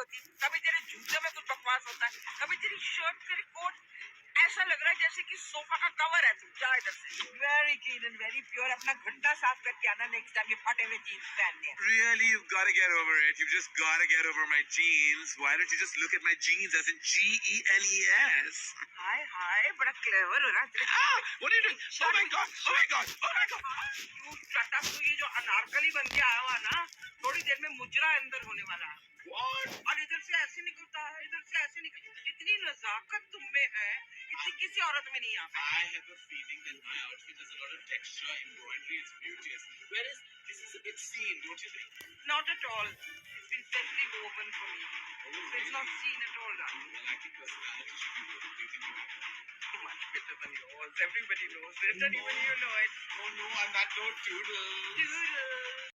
होती, कभी तेरे जूते में कुछ बकवास होता है, कभी तेरी शर्ट तेरी कोट ऐसा लग रहा है जैसे कि सोफा का कवर है। तुम जा इधर से। Very clean and very pure. अपना घंटा साफ करके आना नेक्स्ट टाइम ये फटे हुए जीन्स पहनने हैं। Really, you've got to get over it. You've just got to get over my jeans. Why don't you just look at my jeans as in G-E-N-E-S? हाय हाय, बड़ा क्लेवर हो रहा है। Ah! What are you doing? Oh my god! Oh my god! Oh my god! तू shut up. ये जो अनारकली बन के आया हुआ ना, थोड़ी देर में मुजरा अंदर होने वाला है। What? और इधर से ऐसे निकलता है, इधर से ऐसे निकलता है। जितनी नजाकत तुम में है, इतनी किसी औरत में नहीं आता। I have a feeling that my outfit has a lot of texture, embroidery, it's beauteous. Whereas this is a bit seen, don't you think? Not at all. It's been specially woven for me. So it's not seen at all, darling. Well, I think personality should be woven. Do you think you have it? Much better than yours. Everybody knows it, and even you know it. Oh no, I'm not no doodle. Doodle.